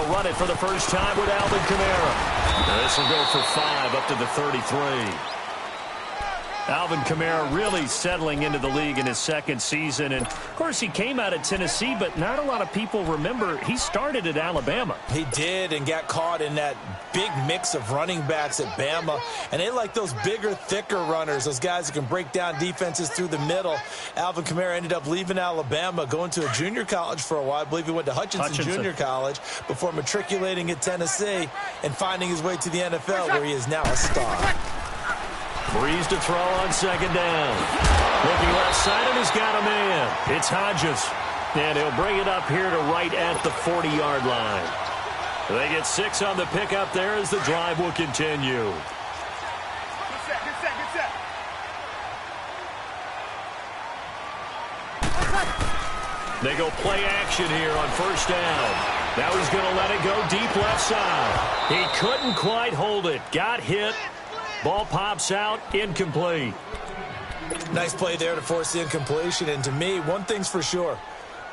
they'll run it for the first time with Alvin Kamara. This will go for 5 up to the 33. Alvin Kamara really settling into the league in his second season. And, of course, he came out of Tennessee, but not a lot of people remember he started at Alabama. He did, and got caught in that big mix of running backs at Bama. And they like those bigger, thicker runners, those guys who can break down defenses through the middle. Alvin Kamara ended up leaving Alabama, going to a junior college for a while. I believe he went to Hutchinson Junior College before matriculating at Tennessee and finding his way to the NFL, where he is now a star. Breeze to throw on second down. Looking left side, and he's got a man. It's Hodges. And he'll bring it up here to right at the 40-yard line. They get 6 on the pickup there as the drive will continue. Good set. They go play action here on first down. Now he's going to let it go deep left side. He couldn't quite hold it. Got hit. Ball pops out, incomplete. Nice play there to force the incompletion. And to me, one thing's for sure.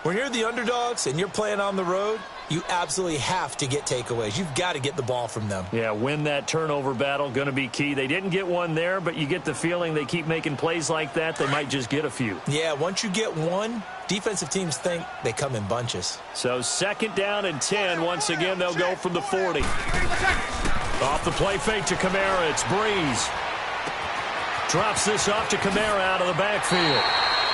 When you're the underdogs and you're playing on the road, you absolutely have to get takeaways. You've got to get the ball from them. Yeah, win that turnover battle, going to be key. They didn't get one there, but you get the feeling they keep making plays like that, they might just get a few. Yeah, once you get one, defensive teams think they come in bunches. So second down and 10. Once again, they'll go from the 40. Off the play fake to Kamara, it's Breeze. Drops this off to Kamara out of the backfield.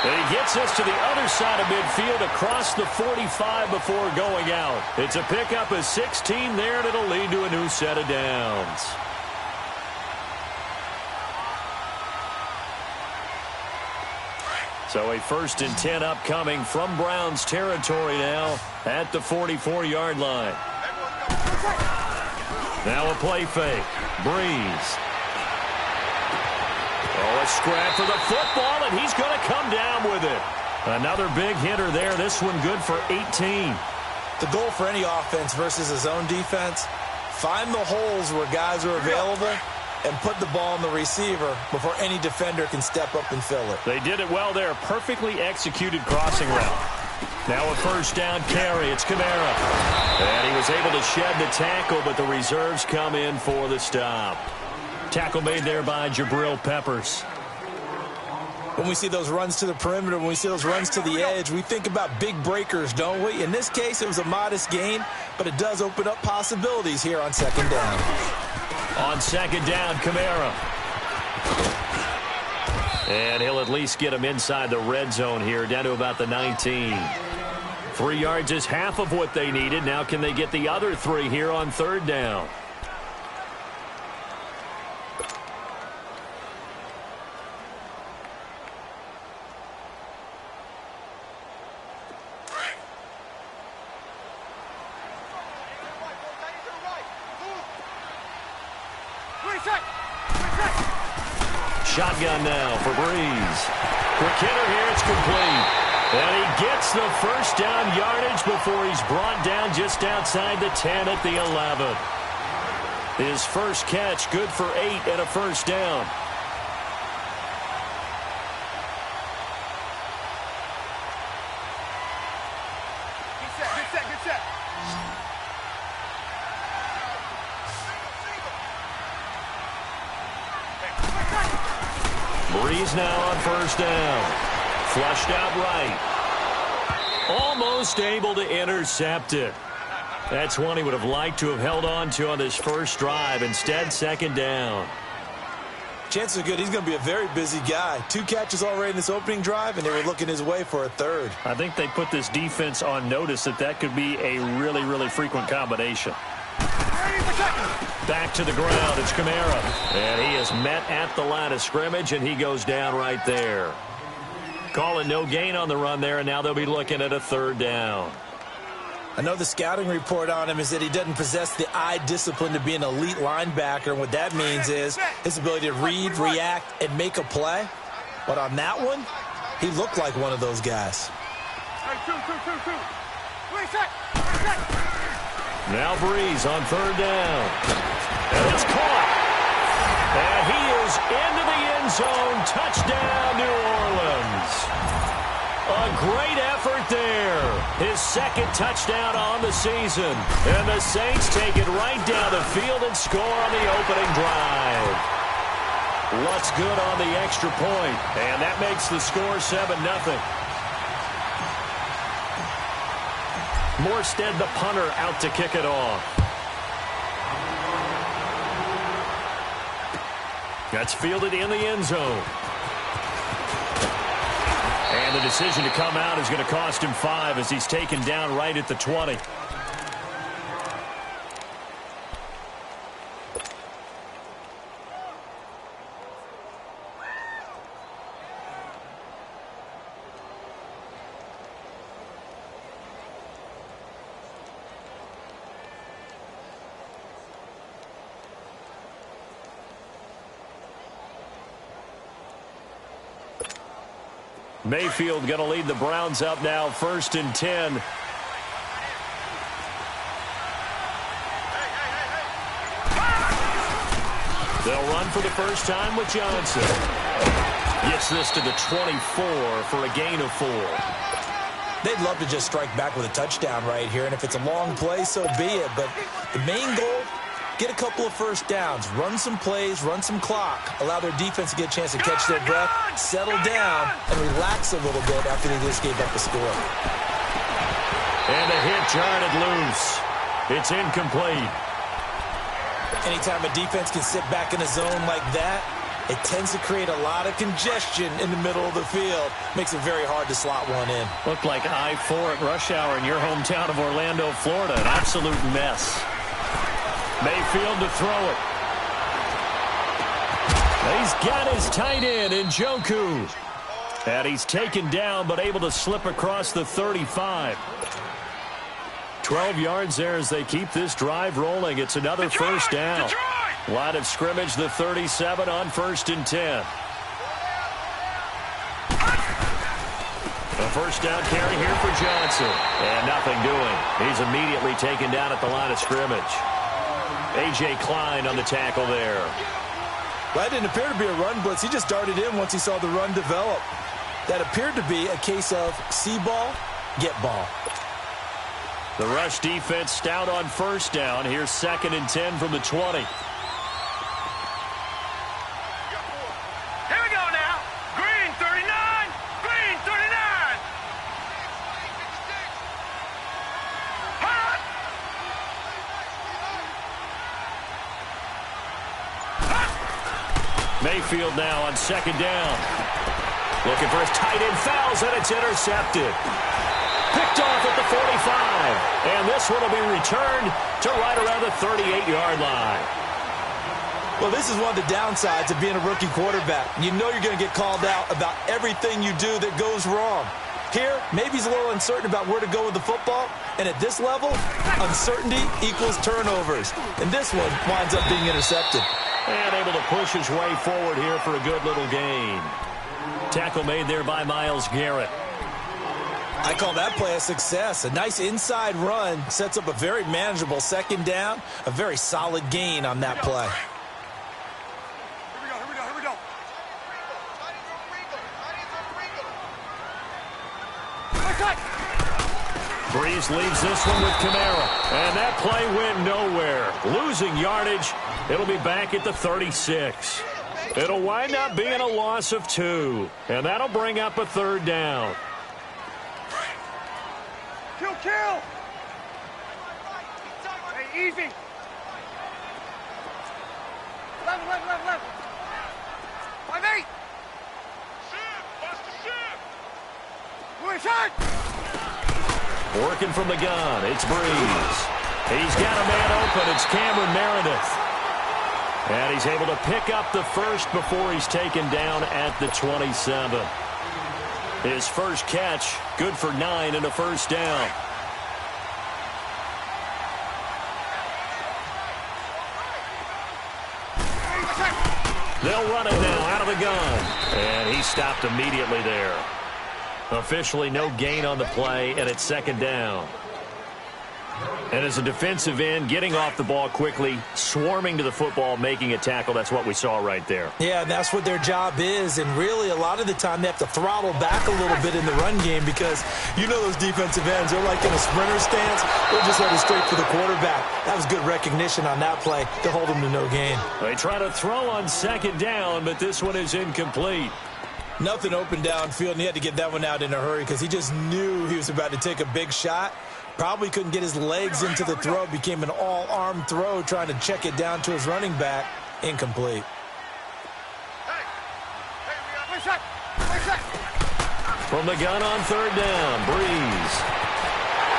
And he gets us to the other side of midfield across the 45 before going out. It's a pickup of 16 there, and it'll lead to a new set of downs. So a 1st and 10 upcoming from Browns territory now at the 44-yard line. Now a play fake. Breeze. Oh, a scrap for the football, and he's going to come down with it. Another big hitter there. This one good for 18. The goal for any offense versus his own defense, find the holes where guys are available and put the ball on the receiver before any defender can step up and fill it. They did it well there. Perfectly executed crossing route. Now a first down carry. It's Kamara. And he was able to shed the tackle, but the reserves come in for the stop. Tackle made there by Jabril Peppers. When we see those runs to the perimeter, when we see those runs to the edge, we think about big breakers, don't we? In this case, it was a modest gain, but it does open up possibilities here on second down. On second down, Kamara. And he'll at least get him inside the red zone here, down to about the 19. 3 yards is half of what they needed. Now can they get the other 3 here on third down? Shotgun now for Breeze. Quick hitter here, it's complete. And he gets the first down yardage before he's brought down just outside the 10 at the 11. His first catch, good for 8 and a first down. Good set. Breeze now on first down. Flushed out right. Almost able to intercept it. That's one he would have liked to have held on to on this first drive. Instead, second down. Chances are good he's going to be a very busy guy. 2 catches already in this opening drive, and they were looking his way for a third. I think they put this defense on notice that could be a really, really frequent combination. Back to the ground, it's Kamara. And he is met at the line of scrimmage, and he goes down right there. Calling no gain on the run there, and now they'll be looking at a third down. I know the scouting report on him is that he doesn't possess the eye discipline to be an elite linebacker, and what that means is his ability to read, react, and make a play. But on that one, he looked like one of those guys. Now Breeze on third down. And it's caught. And he is into the end zone. Touchdown, New Orleans. A great effort there. His second touchdown on the season. And the Saints take it right down the field and score on the opening drive. What's good on the extra point? And that makes the score 7-0. Morstead, the punter, out to kick it off. That's fielded in the end zone. And the decision to come out is going to cost him 5 as he's taken down right at the 20. Mayfield going to lead the Browns up now, 1st and 10. They'll run for the first time with Johnson. Gets this to the 24 for a gain of 4. They'd love to just strike back with a touchdown right here, and if it's a long play, so be it. But the main goal, get a couple of first downs, run some plays, run some clock, allow their defense to get a chance to catch their breath, settle down, and relax a little bit after they just gave up the score. And a hit jarred loose. It's incomplete. Anytime a defense can sit back in a zone like that, it tends to create a lot of congestion in the middle of the field. Makes it very hard to slot one in. Looked like I-4 at rush hour in your hometown of Orlando, Florida. An absolute mess. Mayfield to throw it. He's got his tight end in Njoku. And he's taken down but able to slip across the 35. 12 yards there as they keep this drive rolling. It's another first down. Line of scrimmage, the 37 on 1st and 10. A first down carry here for Johnson. And nothing doing. He's immediately taken down at the line of scrimmage. A.J. Klein on the tackle there. That didn't appear to be a run blitz. He just darted in once he saw the run develop. That appeared to be a case of see ball, get ball. The rush defense stout on first down. Here's 2nd and 10 from the 20. Here we go now. Green 39. Green 39. Hot. Mayfield now on 2nd down. Looking for his tight end, fouls, and it's intercepted. Picked off at the 45. And this one will be returned to right around the 38-yard line. Well, this is one of the downsides of being a rookie quarterback. You know you're going to get called out about everything you do that goes wrong. Here, maybe he's a little uncertain about where to go with the football. And at this level, uncertainty equals turnovers. And this one winds up being intercepted. And able to push his way forward here for a good little gain. Tackle made there by Myles Garrett. I call that play a success. A nice inside run sets up a very manageable 2nd down. A very solid gain on that play. Here we go. Here we go. Breeze leaves this one with Kamara. And that play went nowhere. Losing yardage. It'll be back at the 36. It'll wind up being a loss of 2. And that'll bring up a 3rd down. Kill. Hey, easy. Level. 5-8. Watch the ship. We're shot. Working from the gun, it's Breeze. He's got a man open. It's Cameron Meredith. And he's able to pick up the first before he's taken down at the 27. His first catch, good for 9 and a first down. They'll run it now out of the gun. And he stopped immediately there. Officially no gain on the play, and it's 2nd down. And as a defensive end, getting off the ball quickly, swarming to the football, making a tackle, that's what we saw right there. Yeah, and that's what their job is. And really, a lot of the time, they have to throttle back a little bit in the run game because you know those defensive ends, they're like in a sprinter stance. They're just headed straight for the quarterback. That was good recognition on that play to hold them to no gain. They try to throw on second down, but this one is incomplete. Nothing open downfield, and he had to get that one out in a hurry because he just knew he was about to take a big shot. Probably couldn't get his legs into the throw. Became an all-arm throw trying to check it down to his running back. Incomplete. From the gun on third down, Breeze.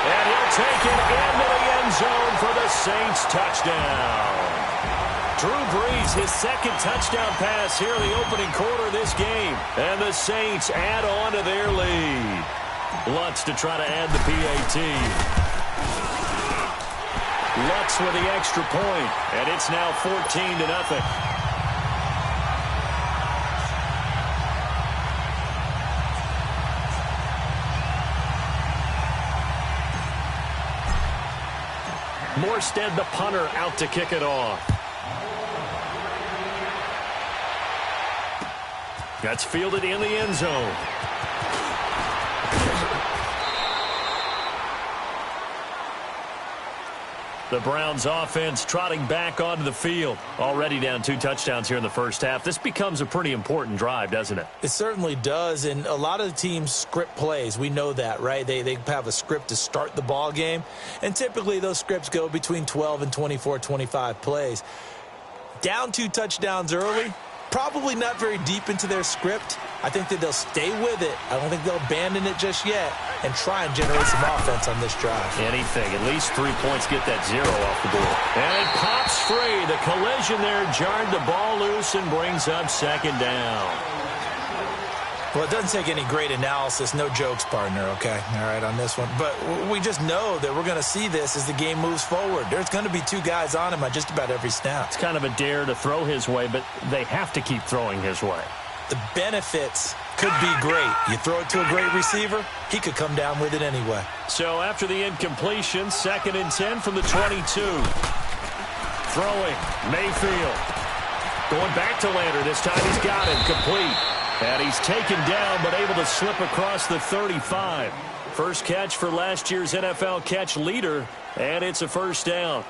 And he'll take it into the end zone for the Saints touchdown. Drew Brees, his second touchdown pass here in the opening quarter of this game. And the Saints add on to their lead. Lutz to try to add the PAT. Lutz with the extra point, and it's now 14-0. Morstead, the punter, out to kick it off. That's fielded in the end zone. The Browns offense trotting back onto the field. Already down 2 touchdowns here in the first half. This becomes a pretty important drive, doesn't it? It certainly does, and a lot of the teams script plays. We know that, right? They have a script to start the ball game, and typically those scripts go between 12 and 24, 25 plays. Down 2 touchdowns early, probably not very deep into their script. I think that they'll stay with it. I don't think they'll abandon it just yet and try and generate some offense on this drive. Anything. At least 3 points, get that 0 off the board. And it pops free. The collision there jarred the ball loose and brings up second down. Well, it doesn't take any great analysis. No jokes, partner, okay? All right, on this one. But we just know that we're going to see this as the game moves forward. There's going to be 2 guys on him on just about every snap. It's kind of a dare to throw his way, but they have to keep throwing his way. The benefits could be great. You throw it to a great receiver, he could come down with it anyway. So after the incompletion, 2nd and 10 from the 22. Throwing, Mayfield. Going back to Lander. This time he's got him complete. And he's taken down, but able to slip across the 35. First catch for last year's NFL catch leader, and it's a first down.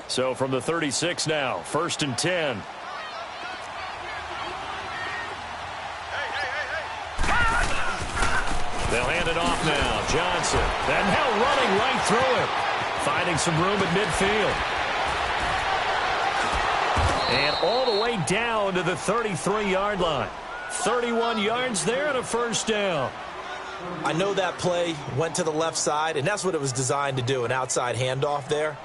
So from the 36 now, 1st and 10. They'll hand it off now. Johnson. And now running right through it. Finding some room at midfield. And all the way down to the 33-yard line. 31 yards there and a first down. I know that play went to the left side, and that's what it was designed to do, an outside handoff there.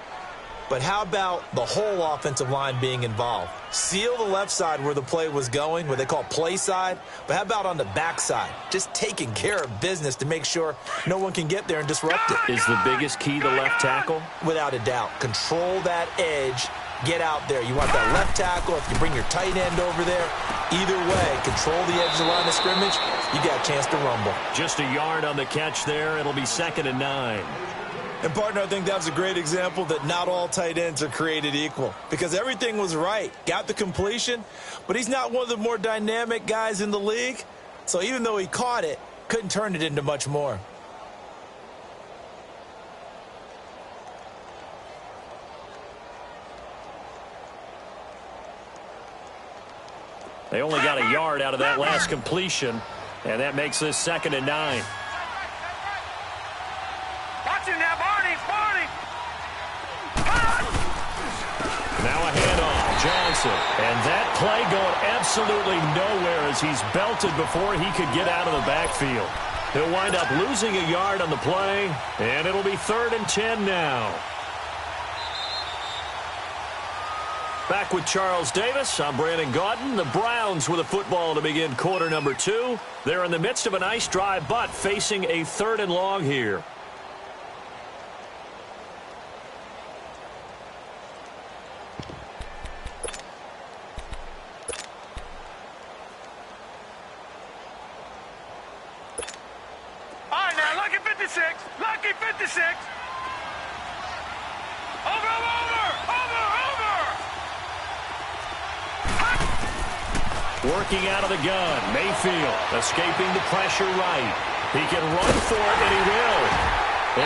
But how about the whole offensive line being involved? Seal the left side where the play was going, what they call play side. But how about on the back side? Just taking care of business to make sure no one can get there and disrupt it. Is the biggest key the left tackle? Without a doubt. Control that edge. Get out there. You want that left tackle. If you bring your tight end over there, either way, control the edge of the line of scrimmage, you got a chance to rumble. Just a yard on the catch there. It'll be 2nd and 9. And, partner, I think that was a great example that not all tight ends are created equal because everything was right. Got the completion, but he's not one of the more dynamic guys in the league. So even though he caught it, couldn't turn it into much more. They only got a yard out of that last completion, and that makes this 2nd and 9. Now a handoff, Johnson. And that play going absolutely nowhere as he's belted before he could get out of the backfield. He'll wind up losing a yard on the play, and it'll be 3rd and 10 now. Back with Charles Davis, I'm Brandon Gaudin. The Browns with a football to begin quarter number 2. They're in the midst of a nice drive, but facing a 3rd and long here. 56. Lucky 56. Over. Working out of the gun. Mayfield escaping the pressure right. He can run for it, and he will.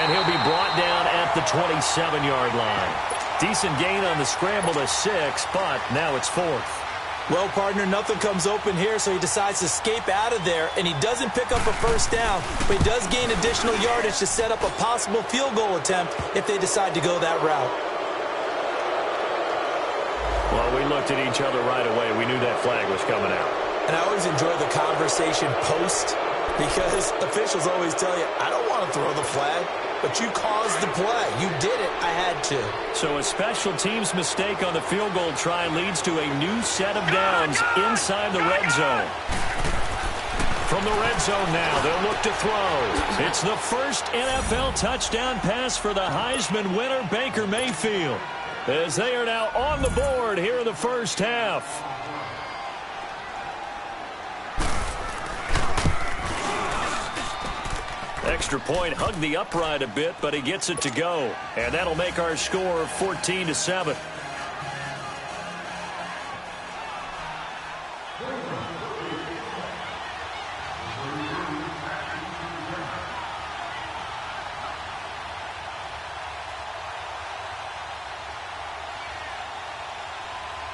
And he'll be brought down at the 27-yard line. Decent gain on the scramble to 6, but now it's 4th. Well, partner, nothing comes open here, so he decides to escape out of there, and he doesn't pick up a first down, but he does gain additional yardage to set up a possible field goal attempt if they decide to go that route. Well, we looked at each other right away. We knew that flag was coming out. And I always enjoy the conversation post, because officials always tell you, I don't want to throw the flag, but you caused the play. You did it. I had to. So a special teams mistake on the field goal try leads to a new set of downs inside the red zone. From the red zone now, they'll look to throw. It's the first NFL touchdown pass for the Heisman winner, Baker Mayfield, as they are now on the board here in the first half. Extra point, hugged the upright a bit, but he gets it to go. And that'll make our score 14-7.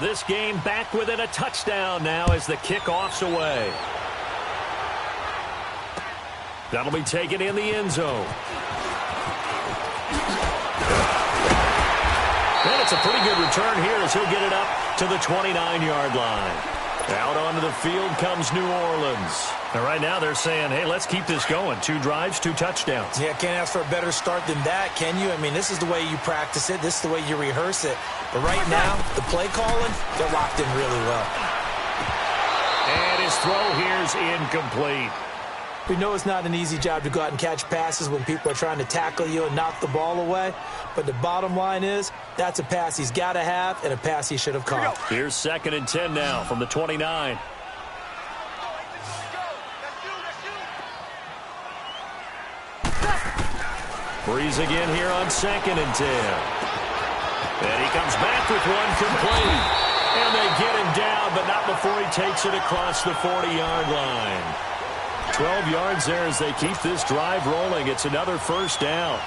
This game back within a touchdown now as the kickoff's away. That'll be taken in the end zone. And it's a pretty good return here as he'll get it up to the 29-yard line. Out onto the field comes New Orleans. And right now they're saying, hey, let's keep this going. 2 drives, 2 touchdowns. Yeah, can't ask for a better start than that, can you? I mean, this is the way you practice it. This is the way you rehearse it. But right now, the play calling, they're locked in really well. And his throw here's incomplete. We know it's not an easy job to go out and catch passes when people are trying to tackle you and knock the ball away. But the bottom line is, that's a pass he's got to have and a pass he should have caught. Here's 2nd and 10 now from the 29. Breeze again here on 2nd and 10. And he comes back with one complete. And they get him down, but not before he takes it across the 40-yard line. 12 yards there as they keep this drive rolling. It's another first down.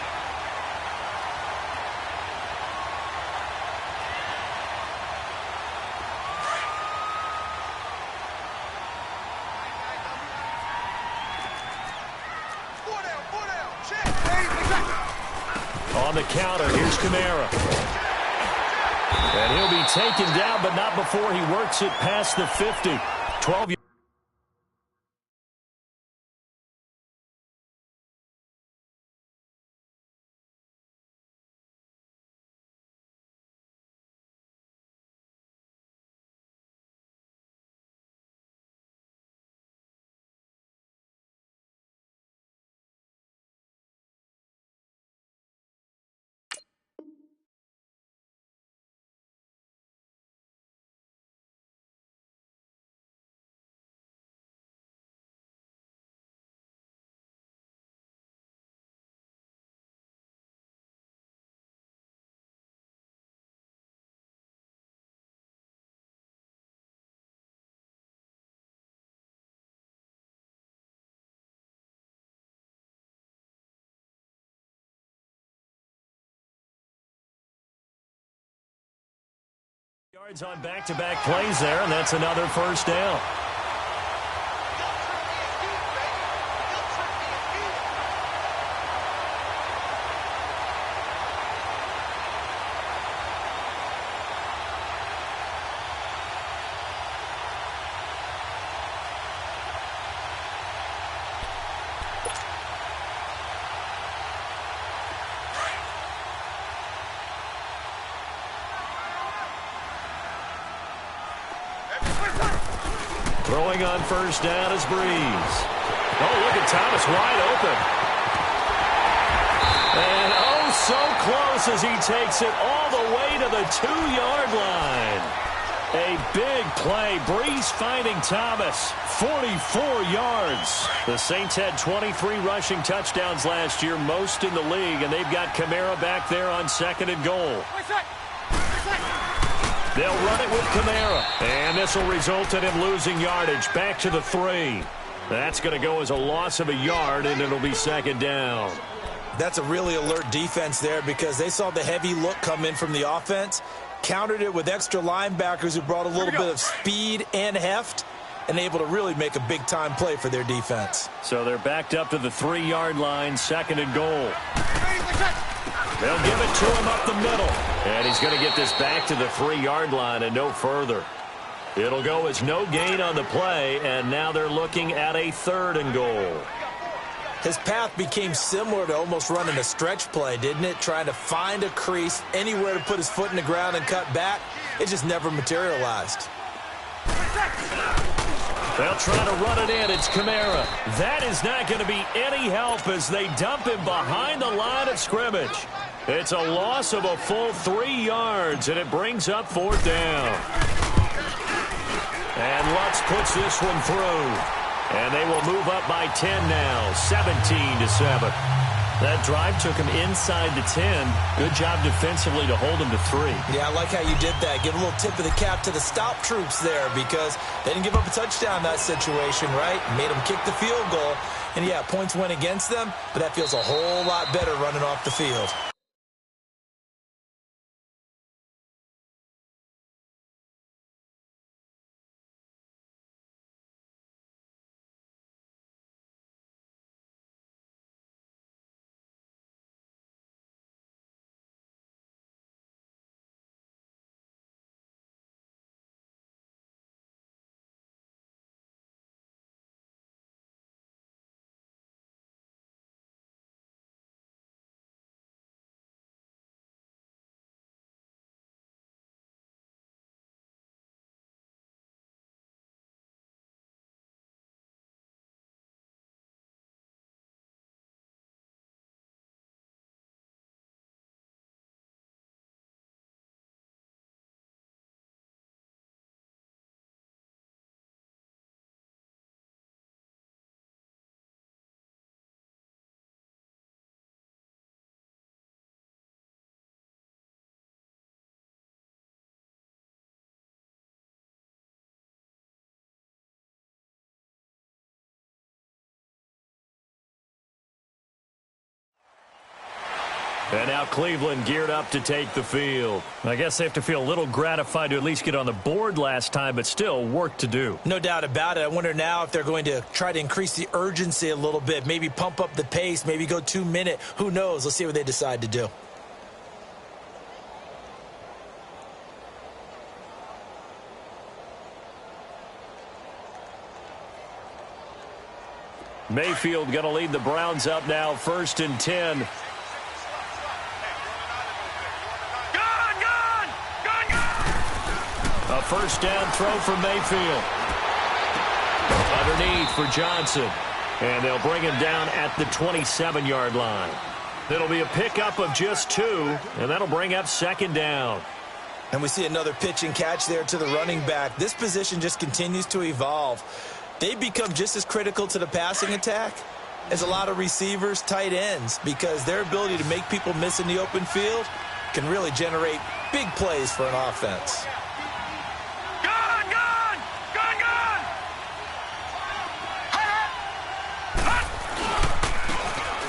On the counter, here's Kamara. And he'll be taken down, but not before he works it past the 50. 12 yards. Yards on back-to-back plays there, and that's another first down. Throwing on first down is Breeze. Oh, look at Thomas wide open. And oh, so close as he takes it all the way to the 2-yard line. A big play. Breeze finding Thomas. 44 yards. The Saints had 23 rushing touchdowns last year, most in the league, and they've got Kamara back there on 2nd and goal. They'll run it with Kamara, and this will result in him losing yardage back to the 3. That's going to go as a loss of a yard, and it'll be 2nd down. That's a really alert defense there because they saw the heavy look come in from the offense, countered it with extra linebackers who brought a little bit of speed and heft, and able to really make a big-time play for their defense. So they're backed up to the 3-yard line, 2nd and goal. They'll give it to him up the middle. And he's going to get this back to the 3-yard line and no further. It'll go as no gain on the play, and now they're looking at a 3rd and goal. His path became similar to almost running a stretch play, didn't it? Trying to find a crease, anywhere to put his foot in the ground and cut back. It just never materialized. They'll try to run it in. It's Kamara. That is not going to be any help as they dump him behind the line of scrimmage. It's a loss of a full 3 yards, and it brings up 4th down. And Lutz puts this one through. And they will move up by 10 now, 17-7. That drive took him inside the 10. Good job defensively to hold him to 3. Yeah, I like how you did that. Give a little tip of the cap to the stop troops there because they didn't give up a touchdown in that situation, right? Made them kick the field goal. And, yeah, points went against them, but that feels a whole lot better running off the field. And now Cleveland geared up to take the field. I guess they have to feel a little gratified to at least get on the board last time, but still work to do. No doubt about it. I wonder now if they're going to try to increase the urgency a little bit, maybe pump up the pace, maybe go 2-minute. Who knows? Let's see what they decide to do. Mayfield going to lead the Browns up now, 1st and 10. A 1st down throw from Mayfield. Underneath for Johnson. And they'll bring him down at the 27-yard line. It'll be a pickup of just 2, and that'll bring up 2nd down. And we see another pitch and catch there to the running back. This position just continues to evolve. They've become just as critical to the passing attack as a lot of receivers, tight ends, because their ability to make people miss in the open field can really generate big plays for an offense.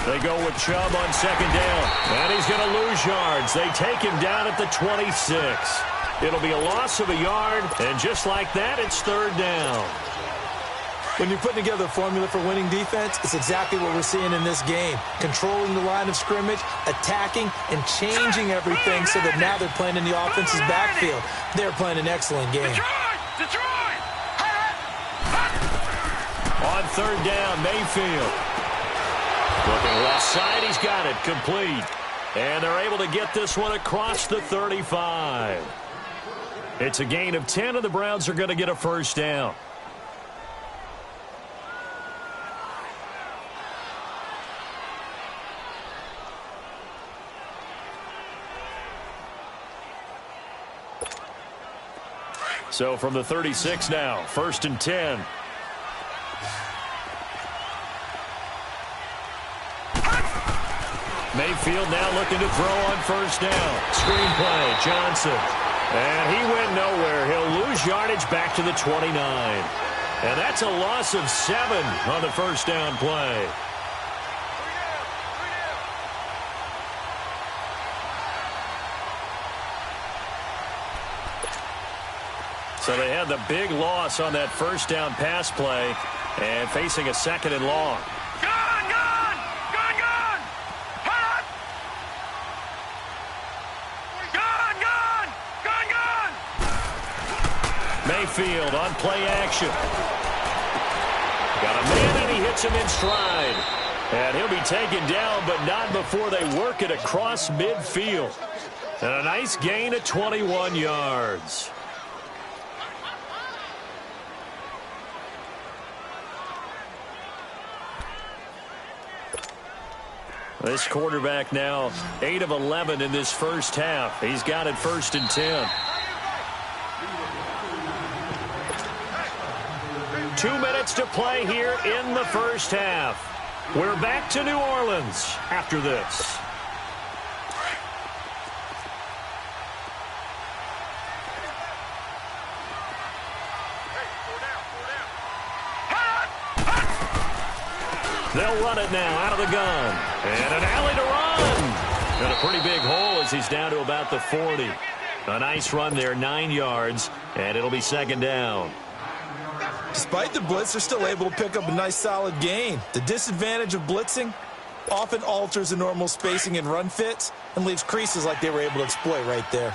They go with Chubb on 2nd down. And he's going to lose yards. They take him down at the 26. It'll be a loss of a yard, and just like that, it's 3rd down. When you're putting together a formula for winning defense, it's exactly what we're seeing in this game. Controlling the line of scrimmage, attacking, and changing everything so that now they're playing in the offense's backfield. They're playing an excellent game. On 3rd down, Mayfield. Looking left side, he's got it, complete. And they're able to get this one across the 35. It's a gain of 10, and the Browns are going to get a 1st down. So from the 36 now, 1st and 10. Mayfield now looking to throw on 1st down. Screenplay, Johnson. And he went nowhere. He'll lose yardage back to the 29. And that's a loss of 7 on the 1st down play. So they had the big loss on that 1st down pass play and facing a 2nd and long. Mayfield on play action. Got a man and he hits him in stride. And he'll be taken down, but not before they work it across midfield. And a nice gain of 21 yards. This quarterback now 8 of 11 in this first half. He's got it 1st and 10. 2 minutes to play here in the first half. We're back to New Orleans after this. They'll run it now out of the gun. And an alley to run. And a pretty big hole as he's down to about the 40. A nice run there, 9 yards, and it'll be 2nd down. Despite the blitz, they're still able to pick up a nice solid gain. The disadvantage of blitzing often alters the normal spacing and run fits and leaves creases like they were able to exploit right there.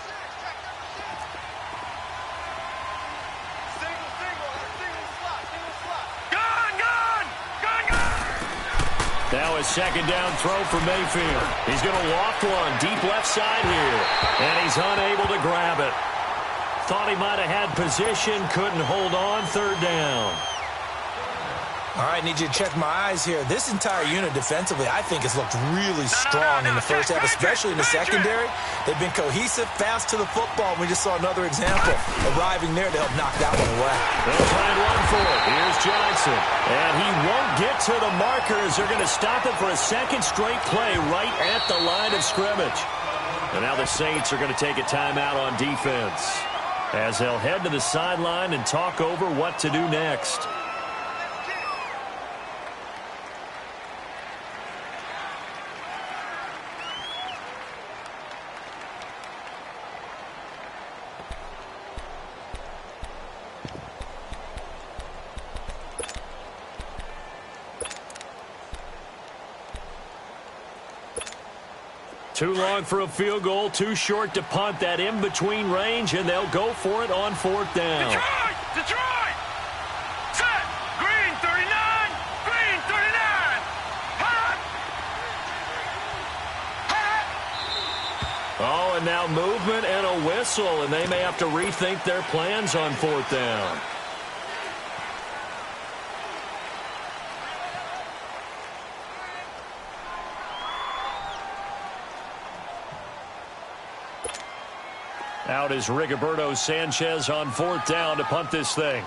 Now a 2nd down throw for Mayfield. He's going to loft one deep left side here. And he's unable to grab it. Thought he might have had position, couldn't hold on, 3rd down. All right, need you to check my eyes here. This entire unit defensively, I think, has looked really strong in the first half, especially in the secondary. They've been cohesive, fast to the football. We just saw another example arriving there to help knock that one away. They'll try and run for it. Here's Johnson. And he won't get to the marker as they're going to stop it for a 2nd straight play right at the line of scrimmage. And now the Saints are going to take a timeout on defense as they'll head to the sideline and talk over what to do next. Too long for a field goal, too short to punt. That in-between range, and they'll go for it on 4th down. Detroit! Set! Green 39! Green 39! Hot! Hot! Oh, and now movement and a whistle, and they may have to rethink their plans on 4th down. Out is Rigoberto Sanchez on 4th down to punt this thing.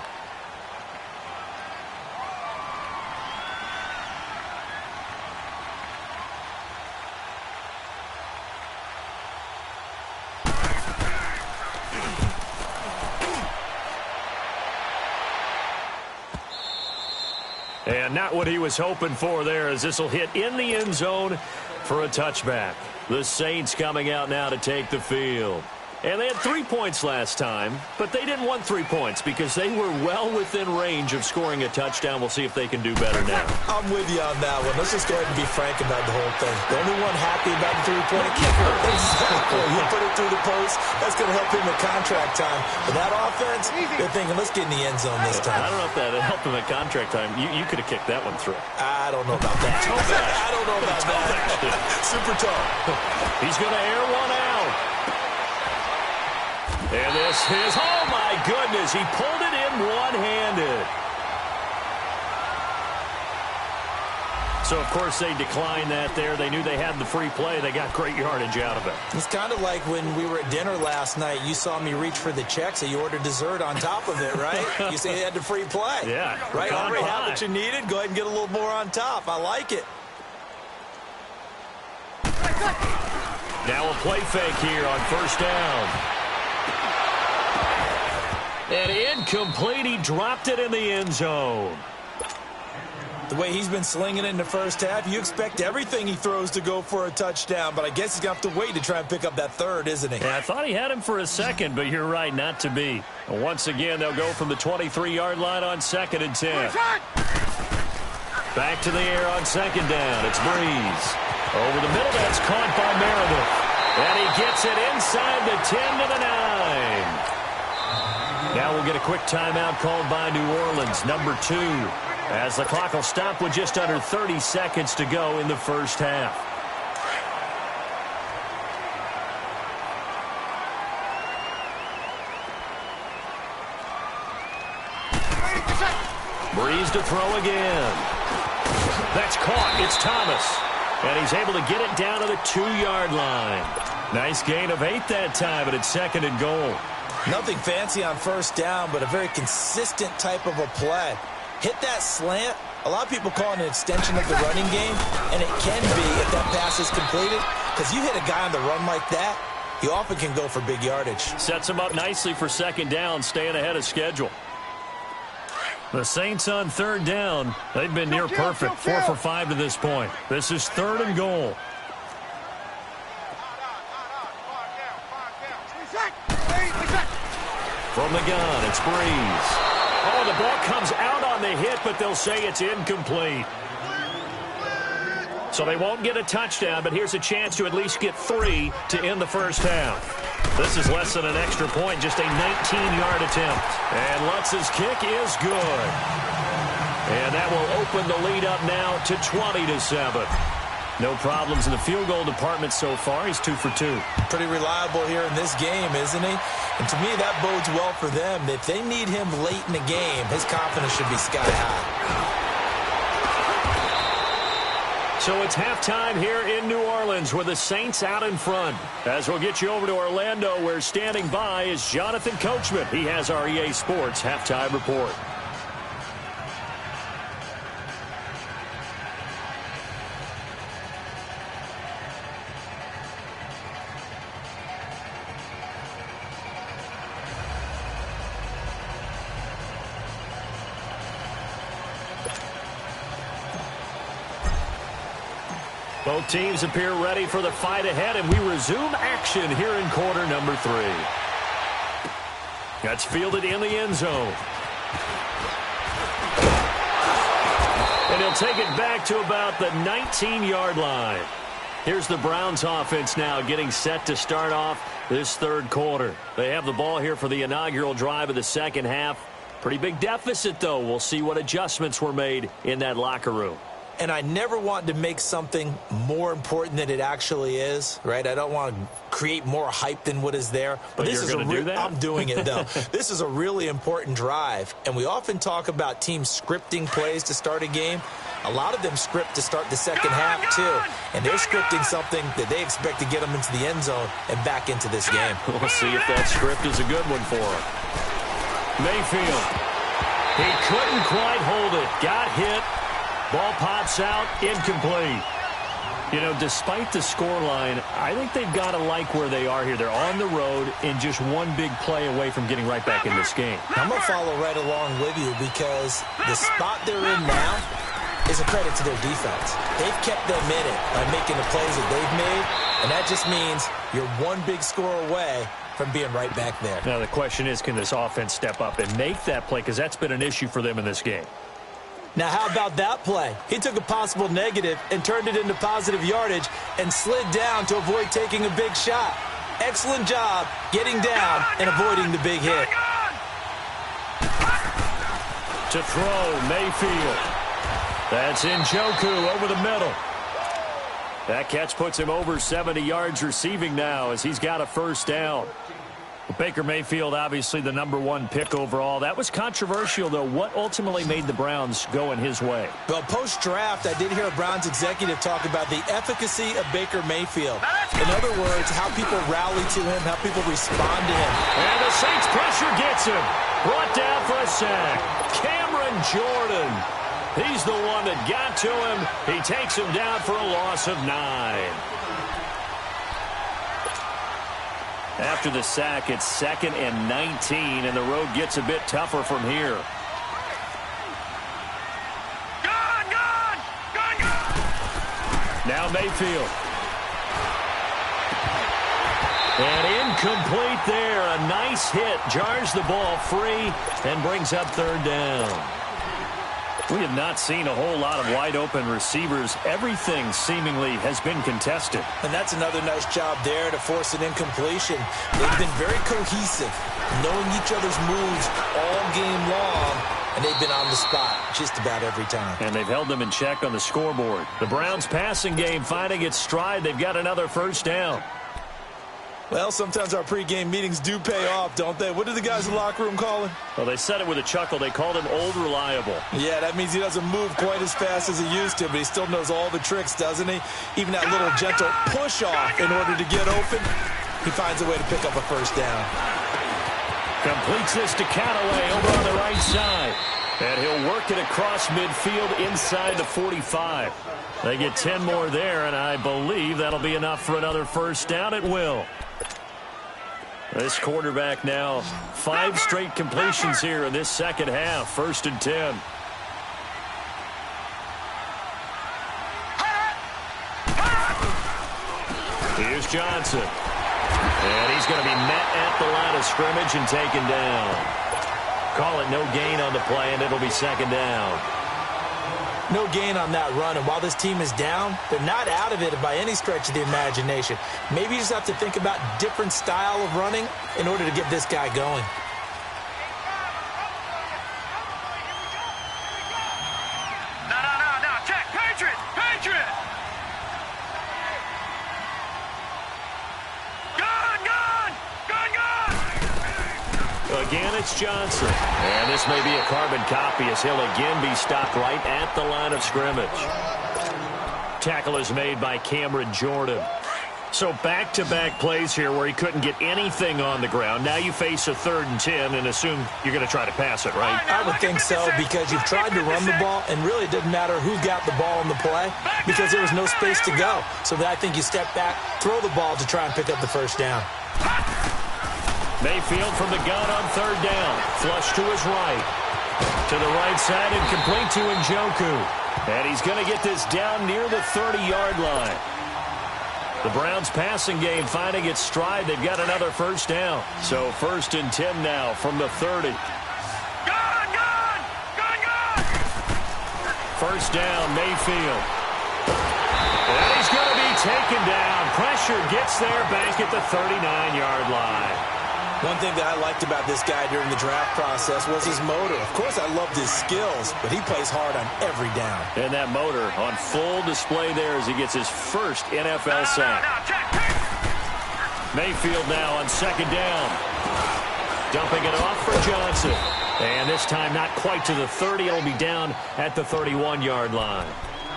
And not what he was hoping for there, as this will hit in the end zone for a touchback. The Saints coming out now to take the field. And they had 3 points last time, but they didn't want 3 points because they were well within range of scoring a touchdown. We'll see if they can do better now. I'm with you on that one. Let's just go ahead and be frank about the whole thing. The only one happy about the 3-point kicker. Exactly. He'll put it through the post. That's going to help him at contract time. But that offense, they're thinking, let's get in the end zone this time. I don't know if that helped him at contract time. You could have kicked that one through. I don't know about that. I don't know about that. Super tall. He's going to air one out. And this is, oh my goodness, he pulled it in one-handed. So, of course, they declined that there. They knew they had the free play. They got great yardage out of it. It's kind of like when we were at dinner last night. You saw me reach for the check, so you ordered dessert on top of it, right? You say you had the free play. Yeah. Right? Already had what you needed. Go ahead and get a little more on top. I like it. Now a play fake here on first down. And incomplete. He dropped it in the end zone. The way he's been slinging it in the first half, you expect everything he throws to go for a touchdown, but I guess he's going to have to wait to try and pick up that third, isn't he? Yeah, I thought he had him for a second, but you're right, not to be. And once again, they'll go from the 23-yard line on 2nd and 10. Back to the air on 2nd down. It's Breeze. Over the middle, that's caught by Meredith. And he gets it inside the 10 to the 9. Now we'll get a quick timeout called by New Orleans, number 2. As the clock will stop with just under 30 seconds to go in the first half. Breeze to throw again. That's caught. It's Thomas. And he's able to get it down to the 2-yard line. Nice gain of 8 that time, but it's 2nd and goal. Nothing fancy on first down, but a very consistent type of a play. Hit that slant. A lot of people call it an extension of the running game, and it can be if that pass is completed, because you hit a guy on the run like that, you often can go for big yardage. Sets him up nicely for 2nd down, staying ahead of schedule. The Saints on 3rd down, they've been near perfect, 4 for 5 to this point. This is 3rd and goal. From the gun, it's Breeze. Oh, the ball comes out on the hit, but they'll say it's incomplete. So they won't get a touchdown, but here's a chance to at least get 3 to end the first half. This is less than an extra point, just a 19-yard attempt. And Lutz's kick is good. And that will open the lead up now to 20-7. No problems in the field goal department so far. He's 2 for 2. Pretty reliable here in this game, isn't he? And to me, that bodes well for them. If they need him late in the game, his confidence should be sky high. So it's halftime here in New Orleans with the Saints out in front. As we'll get you over to Orlando, where standing by is Jonathan Coachman. He has our EA Sports halftime report. Both teams appear ready for the fight ahead, and we resume action here in quarter number 3. That's fielded in the end zone. And he'll take it back to about the 19-yard line. Here's the Browns offense now getting set to start off this 3rd quarter. They have the ball here for the inaugural drive of the second half. Pretty big deficit, though. We'll see what adjustments were made in that locker room. And I never want to make something more important than it actually is, right? I don't want to create more hype than what is there. But this is do that? I'm doing it, though. This is a really important drive. And we often talk about teams scripting plays to start a game. A lot of them script to start the second half, too. And they're scripting something that they expect to get them into the end zone and back into this game. We'll see if that script is a good one for them. Mayfield. He couldn't quite hold it. Got hit. Ball pops out, incomplete. You know, despite the scoreline, I think they've got to like where they are here. They're on the road and just one big play away from getting right back in this game. I'm going to follow right along with you because the spot they're in now is a credit to their defense. They've kept them in it by making the plays that they've made, and that just means you're one big score away from being right back there. Now, the question is, can this offense step up and make that play? Because that's been an issue for them in this game. Now, how about that play? He took a possible negative and turned it into positive yardage and slid down to avoid taking a big shot. Excellent job getting down and avoiding the big hit. To throw, Mayfield. That's Njoku over the middle. That catch puts him over 70 yards receiving now as he's got a first down. Baker Mayfield, obviously the #1 pick overall. That was controversial, though. What ultimately made the Browns go in his way? Well, post-draft, I did hear a Browns executive talk about the efficacy of Baker Mayfield. In other words, how people rally to him, how people respond to him. And the Saints pressure gets him. Brought down for a sack. Cameron Jordan. He's the one that got to him. He takes him down for a loss of 9. After the sack, it's 2nd and 19, and the road gets a bit tougher from here. Gone! Now Mayfield. And incomplete there. A nice hit. Jars the ball free and brings up 3rd down. We have not seen a whole lot of wide-open receivers. Everything seemingly has been contested. And that's another nice job there to force an incompletion. They've been very cohesive, knowing each other's moves all game long, and they've been on the spot just about every time. And they've held them in check on the scoreboard. The Browns' passing game finding its stride. They've got another 1st down. Well, sometimes our pregame meetings do pay off, don't they? What do the guys in the locker room call him? Well, they said it with a chuckle. They called him Old Reliable. Yeah, that means he doesn't move quite as fast as he used to, but he still knows all the tricks, doesn't he? Even that little gentle push-off in order to get open, he finds a way to pick up a 1st down. Completes this to Callaway over on the right side. And he'll work it across midfield inside the 45. They get 10 more there, and I believe that'll be enough for another 1st down. It will. This quarterback now 5 straight completions here in this 2nd half. 1st and 10. Here's Johnson. And he's going to be met at the line of scrimmage and taken down. Call it no gain on the play, and it'll be 2nd down. No gain on that run, and while this team is down, they're not out of it by any stretch of the imagination. Maybe you just have to think about different style of running in order to get this guy going. No. Check. Patriot! Gone! Again, it's Johnson. And this may be a carbon copy as he'll again be stopped right at the line of scrimmage. Tackle is made by Cameron Jordan. So back-to-back plays here where he couldn't get anything on the ground. Now you face a 3rd and 10 and assume you're going to try to pass it, right? I would think so, because you've tried to run the ball, and really it doesn't matter who got the ball in the play because there was no space to go. So I think you step back, throw the ball to try and pick up the 1st down. Mayfield from the gun on 3rd down. Flush to his right. To the right side and complete to Njoku. And he's going to get this down near the 30-yard line. The Browns' passing game finding its stride. They've got another 1st down. So 1st and 10 now from the 30. Gone! 1st down, Mayfield. And he's going to be taken down. Pressure gets there back at the 39-yard line. One thing that I liked about this guy during the draft process was his motor. Of course, I loved his skills, but he plays hard on every down. And that motor on full display there as he gets his 1st NFL sack. Mayfield now on 2nd down. Dumping it off for Johnson. And this time not quite to the 30. It'll be down at the 31-yard line.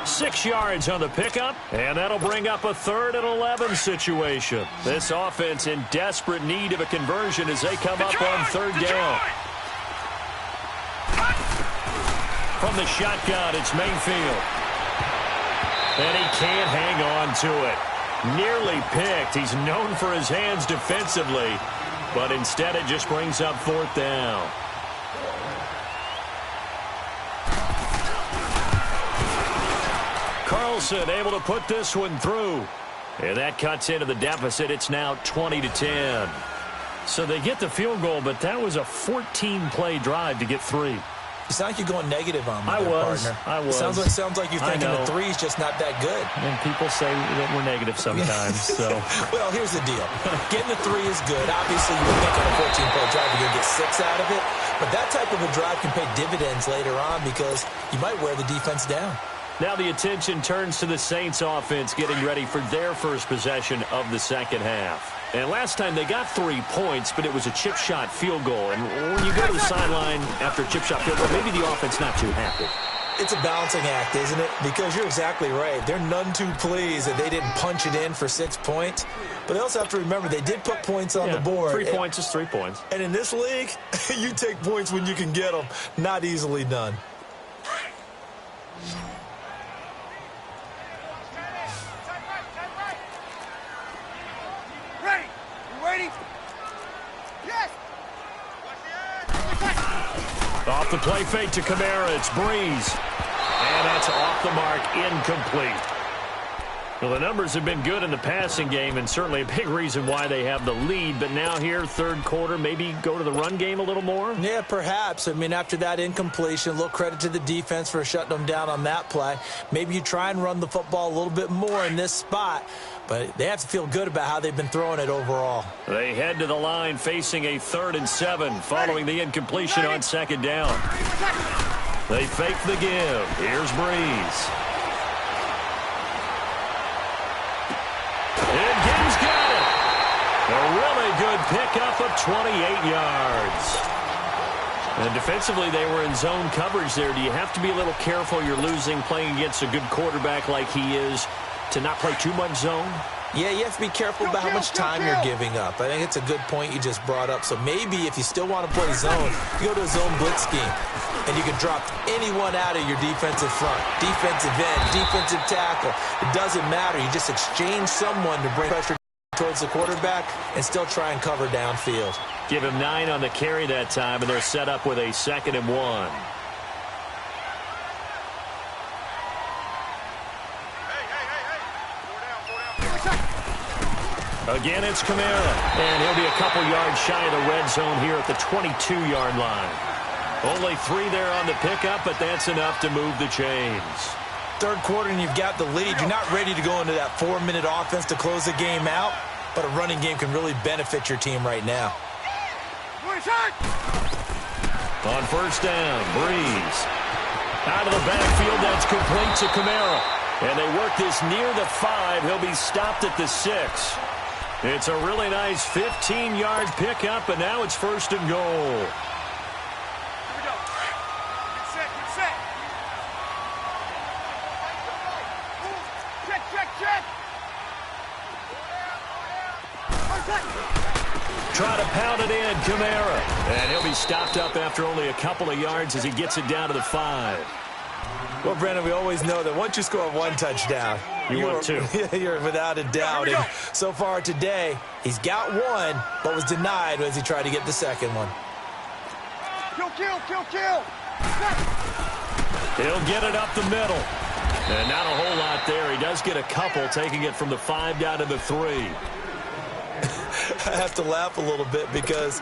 6 yards on the pickup, and that'll bring up a 3rd and 11 situation. This offense in desperate need of a conversion as they come up on 3rd down. From the shotgun, it's Mayfield. And he can't hang on to it. Nearly picked. He's known for his hands defensively, but instead it just brings up 4th down. Carlson able to put this one through. And that cuts into the deficit. It's now 20-10. So they get the field goal, but that was a 14-play drive to get 3. You sound like you're going negative on me, partner. I was. Sounds like you're thinking the 3's just not that good. And people say that we're negative sometimes. So. Well, here's the deal. Getting the 3 is good. Obviously, you would think on a 14-play drive you're going to get 6 out of it. But that type of a drive can pay dividends later on because you might wear the defense down. Now the attention turns to the Saints offense getting ready for their first possession of the 2nd half. And last time they got 3 points, but it was a chip shot field goal. And when you go to the sideline after a chip shot field goal, maybe the offense not too happy. It's a balancing act, isn't it? Because you're exactly right. They're none too pleased that they didn't punch it in for 6 points. But they also have to remember they did put points on the board. 3 points is 3 points. And in this league, you take points when you can get them. Not easily done. Ready? You ready? Yes! Off the play fake to Kamara. It's Breeze. And that's off the mark, incomplete. Well, the numbers have been good in the passing game, and certainly a big reason why they have the lead. But now here, third quarter, maybe go to the run game a little more? Yeah, perhaps. I mean, after that incompletion, a little credit to the defense for shutting them down on that play. Maybe you try and run the football a little bit more in this spot. But they have to feel good about how they've been throwing it overall. They head to the line facing a 3rd and 7 following the incompletion on 2nd down. They fake the give. Here's Breeze. And Gibbs got it. A really good pickup of 28 yards. And defensively, they were in zone coverage there. Do you have to be a little careful? You're losing playing against a good quarterback like he is to not play too much zone? Yeah, you have to be careful about how much time you're giving up. I think it's a good point you just brought up. So maybe if you still want to play zone, you go to a zone blitz scheme. And you can drop anyone out of your defensive front. Defensive end, defensive tackle. It doesn't matter. You just exchange someone to bring pressure towards the quarterback and still try and cover downfield. Give him 9 on the carry that time, and they're set up with a 2nd and 1. Again, it's Kamara. And he'll be a couple yards shy of the red zone here at the 22-yard line. Only 3 there on the pickup, but that's enough to move the chains. Third quarter and you've got the lead. You're not ready to go into that 4-minute offense to close the game out, but a running game can really benefit your team right now. On 1st down, Breeze. Out of the backfield, that's complete to Kamara. And they work this near the 5. He'll be stopped at the 6. It's a really nice 15-yard pickup, and now it's 1st and goal. Try to pound it in, Kamara. And he'll be stopped up after only a couple of yards as he gets it down to the 5. Well, Brandon, we always know that once you score 1 touchdown, want 2. You're without a doubt. And so far today, he's got 1, but was denied as he tried to get the 2nd one. Kill. He'll get it up the middle. And not a whole lot there. He does get a couple, taking it from the 5 down to the 3. I have to laugh a little bit because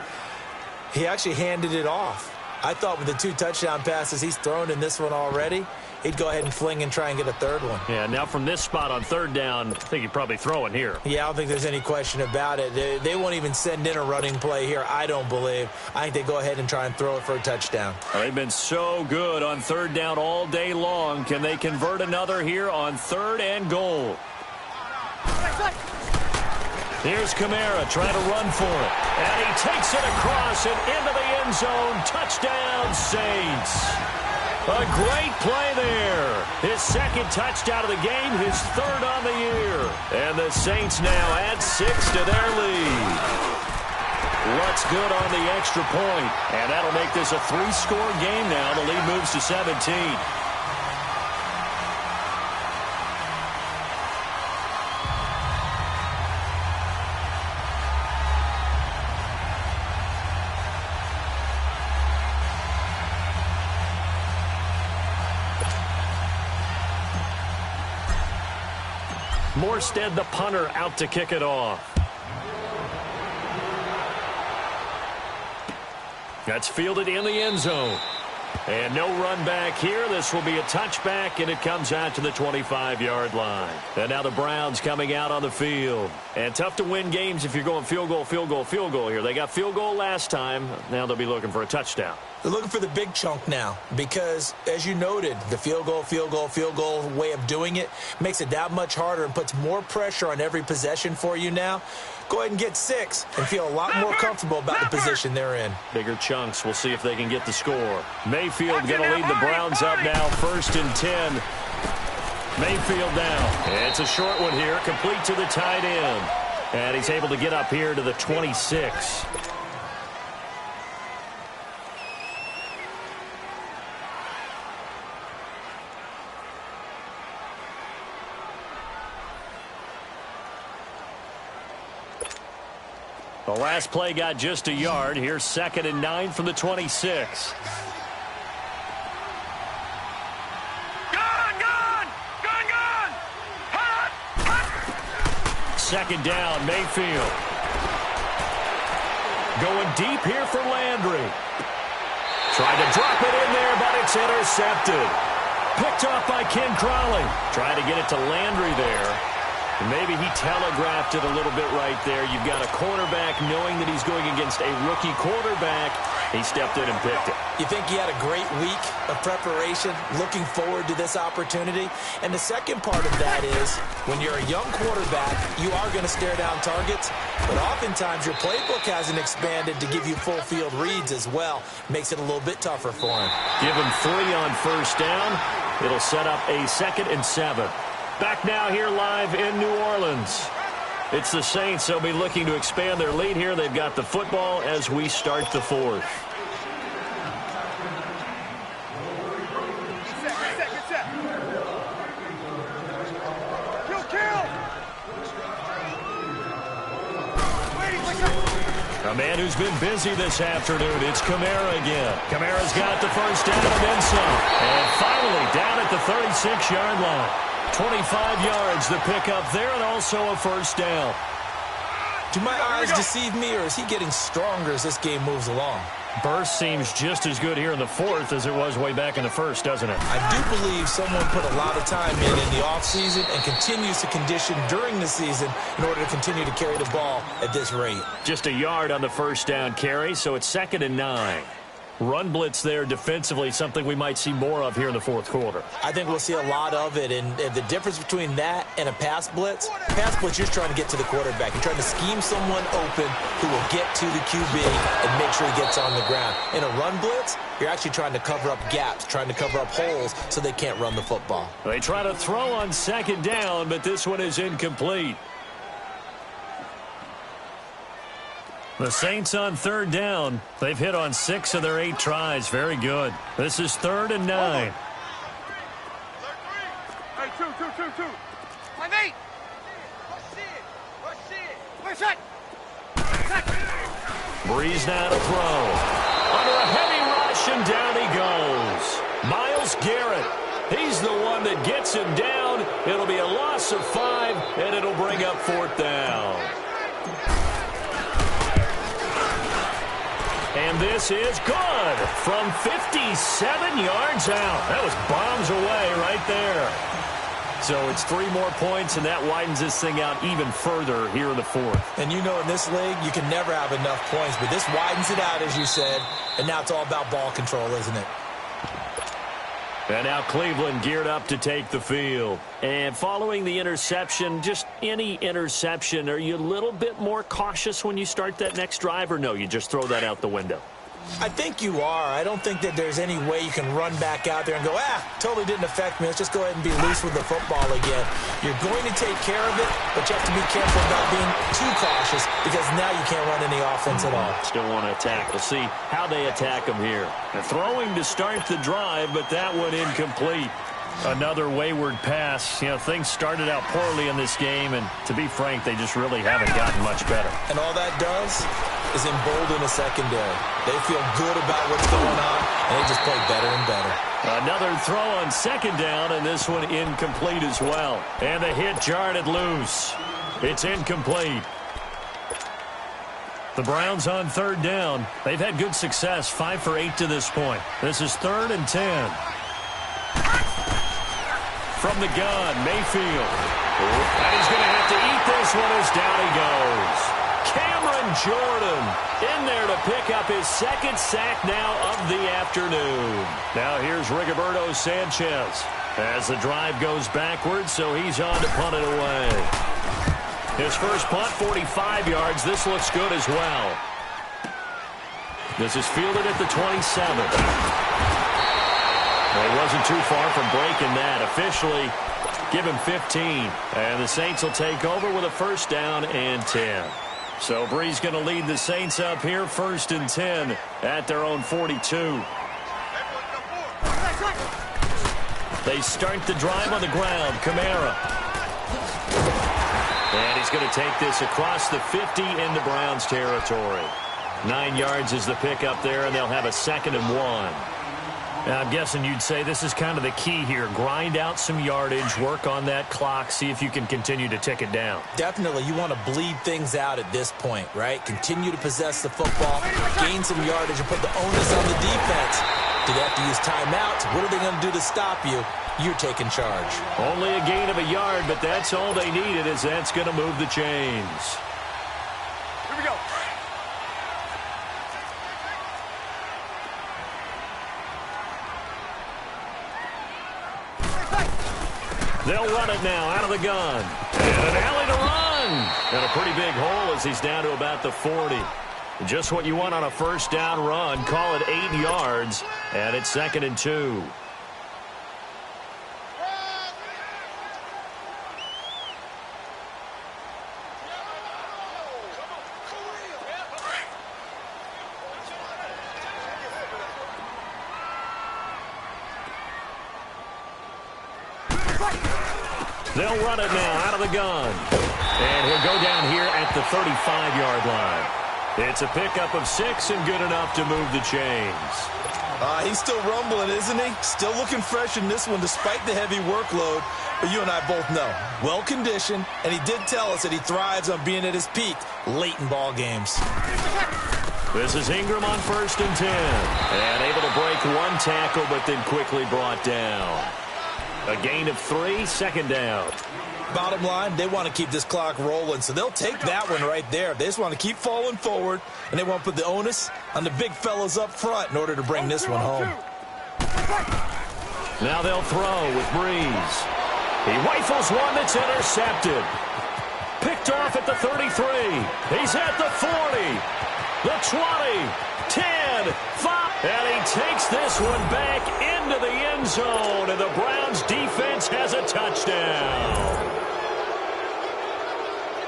he actually handed it off. I thought with the 2 touchdown passes he's thrown in this one already, he'd go ahead and fling and try and get a 3rd one. Yeah, now from this spot on 3rd down, I think he'd probably throw it here. Yeah, I don't think there's any question about it. They won't even send in a running play here, I don't believe. I think they go ahead and try and throw it for a touchdown. Well, they've been so good on 3rd down all day long. Can they convert another here on 3rd and goal? Here's Kamara trying to run for it. And he takes it across and into the end zone. Touchdown, Saints. A great play there. His 2nd touchdown of the game, his 3rd on the year. And the Saints now add 6 to their lead. Looks good on the extra point. And that'll make this a 3-score game now. The lead moves to 17. Morstead, the punter, out to kick it off. That's fielded in the end zone. And no run back here. This will be a touchback, and it comes out to the 25-yard line. And now the Browns coming out on the field. And tough to win games if you're going field goal here. They got field goal last time. Now they'll be looking for a touchdown. They're looking for the big chunk now because, as you noted, the field goal way of doing it makes it that much harder and puts more pressure on every possession for you now. Go ahead and get 6 and feel a lot more comfortable about the position they're in. Bigger chunks. We'll see if they can get the score. Mayfield going to lead the Browns up now, 1st and 10. Mayfield down. It's a short one here, complete to the tight end. And he's able to get up here to the 26. The last play got just a yard. Here's 2nd and 9 from the 26. Second down, Mayfield. Going deep here for Landry. Tried to drop it in there, but it's intercepted. Picked off by Ken Crowley. Trying to get it to Landry there. And maybe he telegraphed it a little bit right there. You've got a quarterback knowing that he's going against a rookie quarterback. He stepped in and picked it. You think he had a great week of preparation, looking forward to this opportunity? And the second part of that is, when you're a young quarterback, you are going to stare down targets, but oftentimes your playbook hasn't expanded to give you full field reads as well. Makes it a little bit tougher for him. Give him 3 on 1st down. It'll set up a 2nd and 7. Back now here live in New Orleans. It's the Saints. They'll be looking to expand their lead here. They've got the football as we start the 4th. A man who's been busy this afternoon, it's Kamara again. Kamara's got the 1st down and then some. And finally down at the 36-yard line. 25 yards the pickup there, and also a 1st down. Do my eyes deceive me, or is he getting stronger as this game moves along? Burst seems just as good here in the 4th as it was way back in the 1st, doesn't it? I do believe someone put a lot of time in the offseason and continues to condition during the season in order to continue to carry the ball at this rate. Just a yard on the 1st down carry, so it's 2nd and 9. Run blitz there defensively, something we might see more of here in the 4th quarter. I think we'll see a lot of it, and the difference between that and a pass blitz, you're just trying to get to the quarterback. You're trying to scheme someone open who will get to the QB and make sure he gets on the ground. In a run blitz, you're actually trying to cover up gaps, trying to cover up holes so they can't run the football. They try to throw on 2nd down, but this one is incomplete. The Saints on 3rd down. They've hit on 6 of their 8 tries. Very good. This is 3rd and 9. Hey, two. My mate. Where's that? Breeze now to throw. Under a heavy rush, and down he goes. Myles Garrett. He's the one that gets him down. It'll be a loss of 5, and it'll bring up 4th down. And this is good from 57 yards out. That was bombs away right there. So it's 3 more points, and that widens this thing out even further here in the 4th. And you know, in this league, you can never have enough points, but this widens it out, as you said, and now it's all about ball control, isn't it? And now Cleveland geared up to take the field. And following the interception, just any interception, are you a little bit more cautious when you start that next drive, or no, you just throw that out the window? I think you are. I don't think that there's any way you can run back out there and go, totally didn't affect me. Let's just go ahead and be loose with the football again. You're going to take care of it, but you have to be careful about being too cautious because now you can't run any offense at all. Still want to attack. We'll see how they attack them here. They're throwing to start the drive, but that one incomplete. Another wayward pass. You know, things started out poorly in this game, and to be frank, they just really haven't gotten much better. And all that does is embolden a secondary. They feel good about what's going on, and they just play better and better. Another throw on 2nd down, and this one incomplete as well. And the hit jarred it loose. It's incomplete. The Browns on 3rd down. They've had good success, 5 for 8 to this point. This is 3rd and 10. From the gun, Mayfield. And he's going to have to eat this one as down he goes. Cameron Jordan in there to pick up his second sack now of the afternoon. Now here's Rigoberto Sanchez as the drive goes backwards, so he's on to punt it away. His first punt, 45 yards. This looks good as well. This is fielded at the 27. Well, he wasn't too far from breaking that. Officially, give him 15. And the Saints will take over with a first down and 10. So Brees going to lead the Saints up here, 1st and 10 at their own 42. They start the drive on the ground. Kamara. And he's going to take this across the 50 into Browns territory. 9 yards is the pickup there, and they'll have a 2nd and 1. Now, I'm guessing you'd say this is kind of the key here. Grind out some yardage, work on that clock, see if you can continue to tick it down. Definitely. You want to bleed things out at this point, right? Continue to possess the football, gain some yardage, and put the onus on the defense. Do they have to use timeouts? What are they going to do to stop you? You're taking charge. Only a gain of a yard, but that's all they needed, as that's going to move the chains. Here we go. They'll run it now out of the gun. And an alley to run. And a pretty big hole as he's down to about the 40. Just what you want on a first down run. Call it 8 yards. And it's 2nd and 2. They'll run it now out of the gun. And he'll go down here at the 35-yard line. It's a pickup of 6 and good enough to move the chains. He's still rumbling, isn't he? Still looking fresh in this one despite the heavy workload. But you and I both know, well-conditioned, and he did tell us that he thrives on being at his peak late in ball games. This is Ingram on 1st and 10. And able to break one tackle, but then quickly brought down. A gain of 3, 2nd down. Bottom line, they want to keep this clock rolling, so they'll take that one right there. They just want to keep falling forward, and they want to put the onus on the big fellas up front in order to bring this one home. Now they'll throw with Brees. He rifles one that's intercepted. Picked off at the 33. He's at the 40. The 20. 10. 5. And he takes this one back into the end zone, and the Browns defense has a touchdown.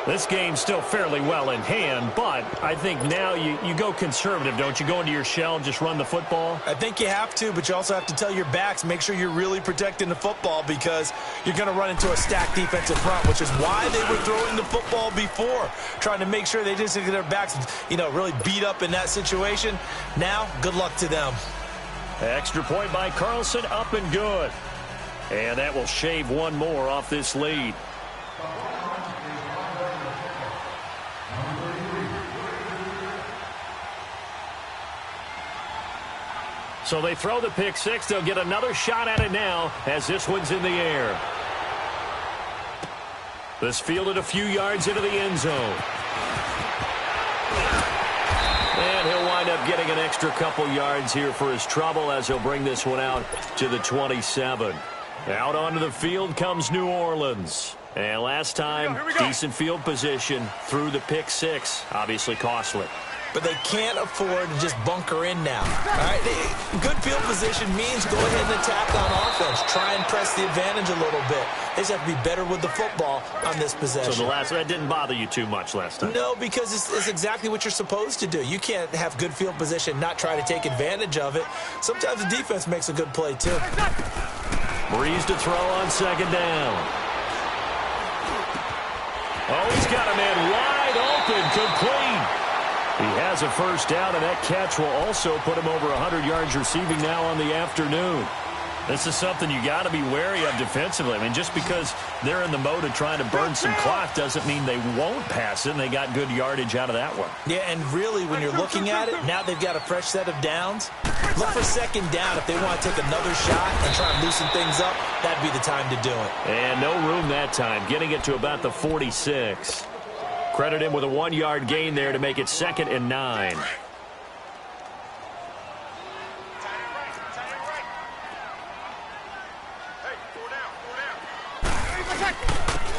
This game's still fairly well in hand, but I think now you go conservative, don't you? Go into your shell and just run the football? I think you have to, but you also have to tell your backs, make sure you're really protecting the football because you're going to run into a stacked defensive front, which is why they were throwing the football before, trying to make sure they just get their backs, really beat up in that situation. Now, good luck to them. Extra point by Carlson, up and good. And that will shave one more off this lead. So they throw the pick six. They'll get another shot at it now as this one's in the air. This fielded a few yards into the end zone. And he'll wind up getting an extra couple yards here for his trouble as he'll bring this one out to the 27. Out onto the field comes New Orleans. And last time, decent field position through the pick six. Obviously costly. But they can't afford to just bunker in now. All right, good field position means go ahead and attack on offense. Try and press the advantage a little bit. They just have to be better with the football on this possession. So that didn't bother you too much last time? No, because it's exactly what you're supposed to do. You can't have good field position, not try to take advantage of it. Sometimes the defense makes a good play, too. Brees to throw on second down. Oh, he's got a man wide open, complete. He has a first down, and that catch will also put him over 100 yards receiving now on the afternoon. This is something you got to be wary of defensively. I mean, just because they're in the mode of trying to burn some clock doesn't mean they won't pass it, and they got good yardage out of that one. Yeah, and really, when you're looking at it, now they've got a fresh set of downs. Look for second down. If they want to take another shot and try and loosen things up, that'd be the time to do it. And no room that time, getting it to about the 46. Credit him with a 1-yard gain there to make it 2nd and 9.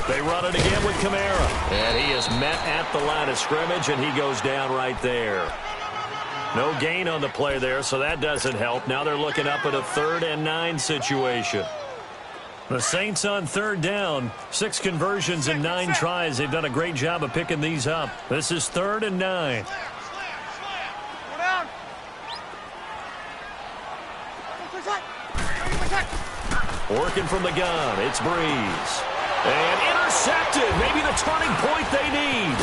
They run it again with Kamara. And he is met at the line of scrimmage, and he goes down right there. No gain on the play there, so that doesn't help. Now they're looking up at a 3rd and 9 situation. The Saints on 3rd down. 6 conversions and 9 tries. They've done a great job of picking these up. This is 3rd and 9. Working from the gun, it's Breeze. And intercepted, maybe the turning point they need.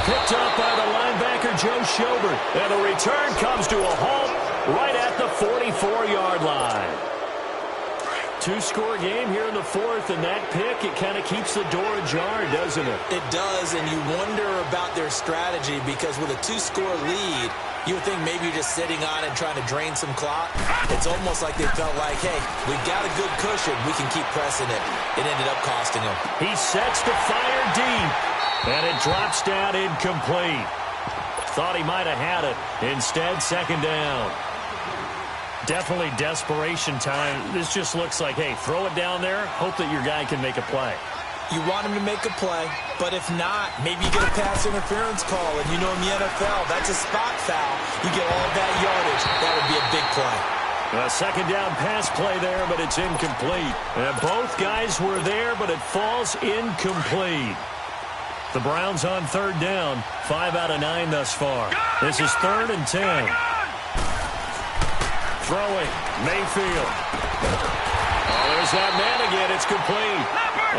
Picked up by the linebacker, Joe Schobert. And the return comes to a halt right at the 44-yard line. 2-score game here in the 4th, and that pick, it kind of keeps the door ajar, doesn't it? It does, and you wonder about their strategy because with a 2-score lead, you would think maybe you're just sitting on it and trying to drain some clock. It's almost like they felt like, hey, we've got a good cushion. We can keep pressing it. It ended up costing them. He sets the fire deep, and it drops down incomplete. Thought he might have had it. Instead, 2nd down. Definitely desperation time. This just looks like, hey, throw it down there, hope that your guy can make a play. You want him to make a play, but if not, maybe you get a pass interference call, and you know in the NFL, that's a spot foul. You get all of that yardage. That would be a big play. A 2nd down pass play there, but it's incomplete. And both guys were there, but it falls incomplete. The Browns on 3rd down, 5 out of 9 thus far. This is 3rd and 10. Throwing, Mayfield. Oh, there's that man again. It's complete.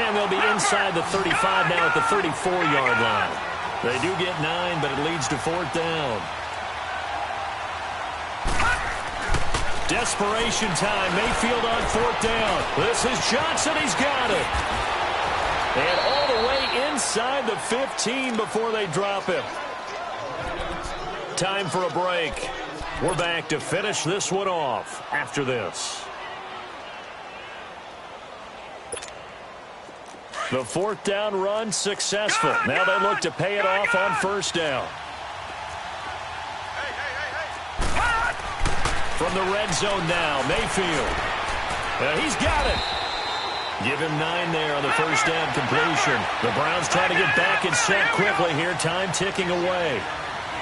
And they'll be inside the 35 now at the 34-yard line. They do get 9, but it leads to 4th down. Desperation time. Mayfield on 4th down. This is Johnson. He's got it. And all the way inside the 15 before they drop him. Time for a break. We're back to finish this one off after this. The 4th down run successful. Now they look to pay it off on 1st down. From the red zone now, Mayfield. He's got it. Give him 9 there on the 1st down completion. The Browns try to get back and set quickly here. Time ticking away.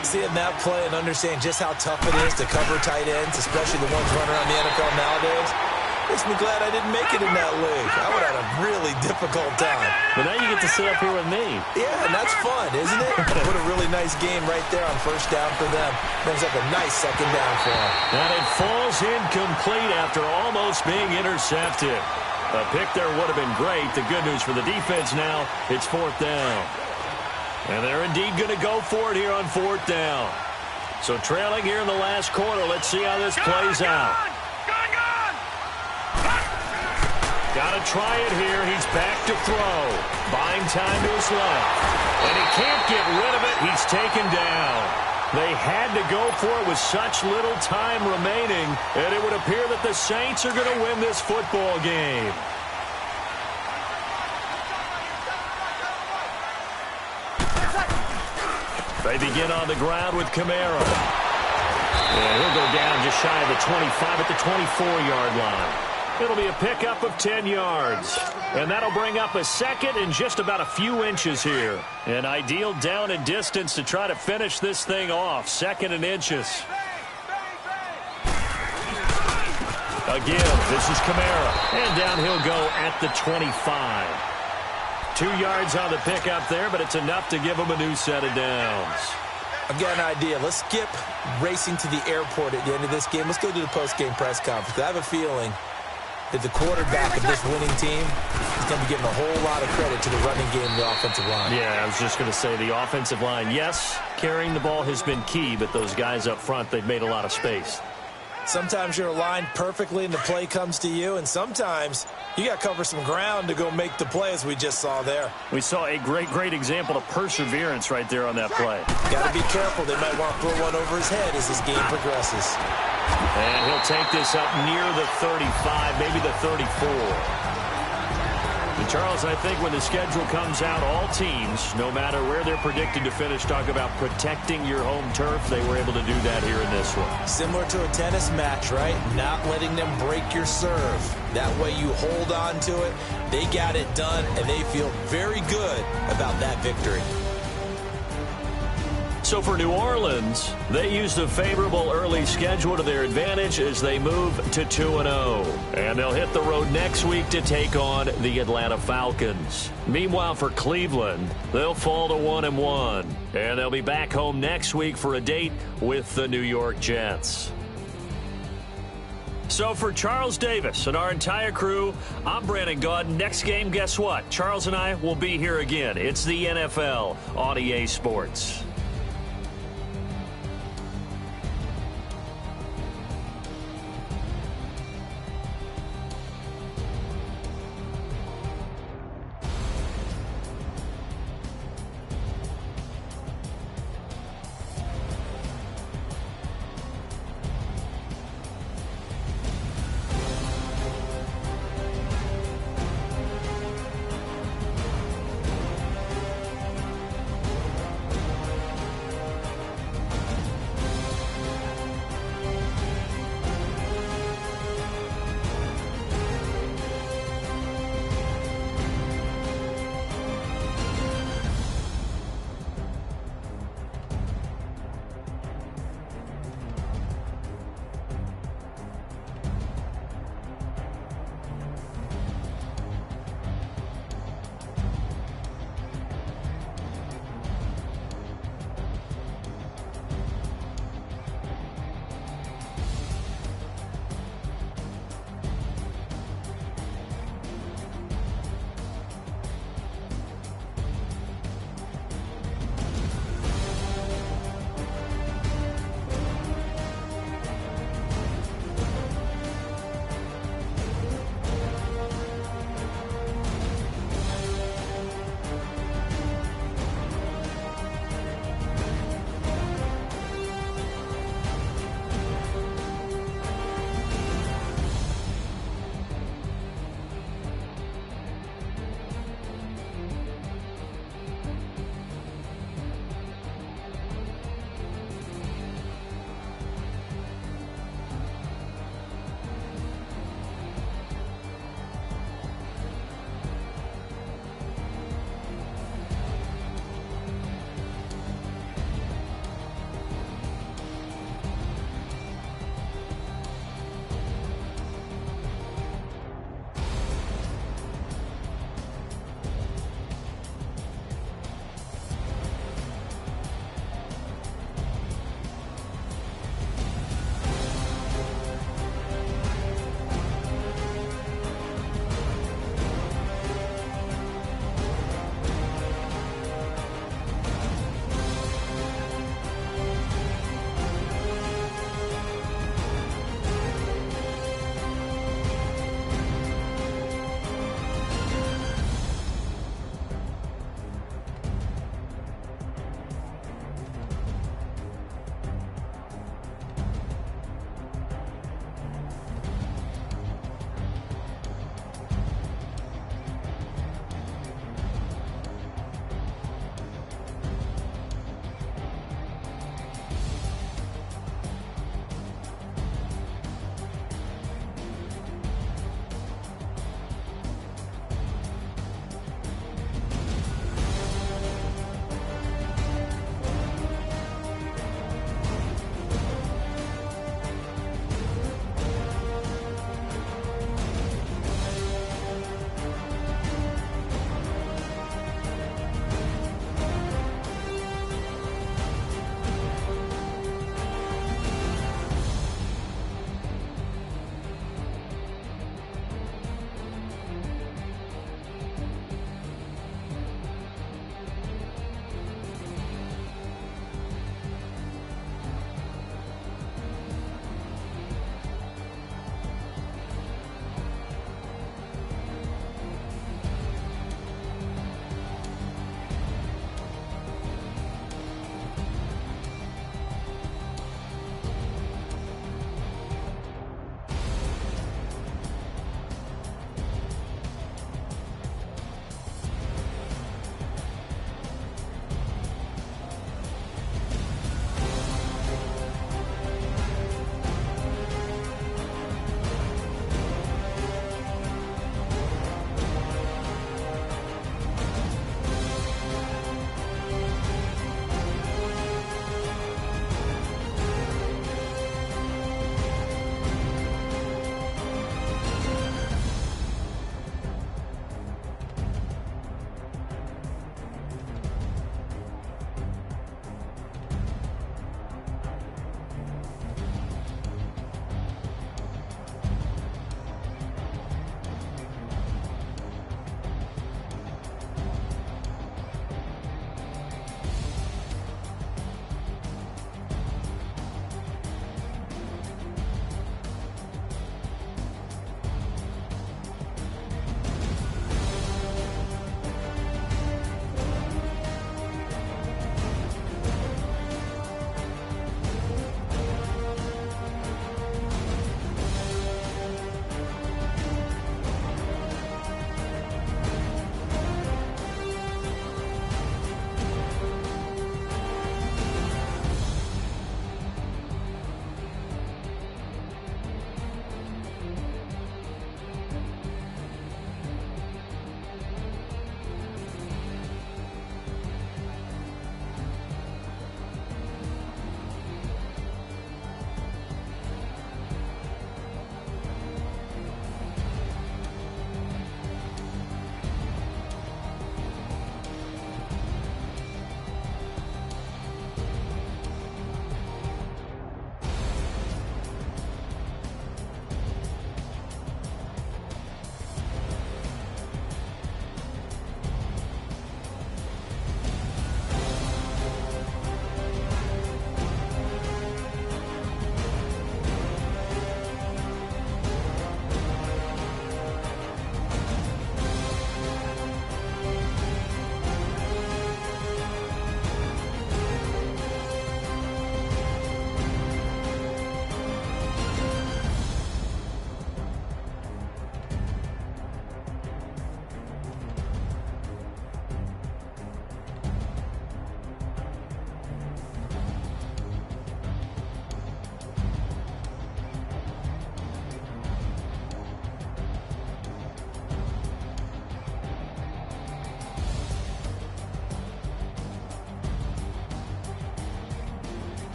Seeing that play and understand just how tough it is to cover tight ends, especially the ones running around the NFL nowadays, makes me glad I didn't make it in that league. I would have had a really difficult time. But now you get to sit up here with me. Yeah, and that's fun, isn't it? What a really nice game right there on 1st down for them. Brings up a nice 2nd down for them. And it falls incomplete after almost being intercepted. A pick there would have been great. The good news for the defense now, it's 4th down. And they're indeed going to go for it here on 4th down. So trailing here in the last quarter. Let's see how this plays out. Got to try it here. He's back to throw. Buying time to his left. And he can't get rid of it. He's taken down. They had to go for it with such little time remaining. And it would appear that the Saints are going to win this football game. They begin on the ground with Kamara. And he'll go down just shy of the 25 at the 24-yard line. It'll be a pickup of 10 yards. And that'll bring up a 2nd and just about a few inches here. An ideal down and distance to try to finish this thing off. 2nd and inches. Again, this is Kamara. And down he'll go at the 25. 2 yards on the pickup there, but it's enough to give them a new set of downs. I've got an idea. Let's skip racing to the airport at the end of this game. Let's go to the post-game press conference. I have a feeling that the quarterback of this winning team is going to be giving a whole lot of credit to the running game and the offensive line. Yeah, I was just going to say the offensive line. Yes, carrying the ball has been key, but those guys up front, they've made a lot of space. Sometimes you're aligned perfectly and the play comes to you, and sometimes you got to cover some ground to go make the play, as we just saw there. We saw a great example of perseverance right there on that play. Got to be careful. They might want to throw one over his head as this game progresses. And he'll take this up near the 35, maybe the 34. And Charles, I think when the schedule comes out, all teams, no matter where they're predicted to finish, talk about protecting your home turf. They were able to do that here in this one. Similar to a tennis match, right? Not letting them break your serve. That way you hold on to it. They got it done, and they feel very good about that victory. So for New Orleans, they used a favorable early schedule to their advantage as they move to 2-0. And they'll hit the road next week to take on the Atlanta Falcons. Meanwhile, for Cleveland, they'll fall to 1-1. And they'll be back home next week for a date with the New York Jets. So for Charles Davis and our entire crew, I'm Brandon Gaudin. Next game, guess what? Charles and I will be here again. It's the NFL on EA Sports.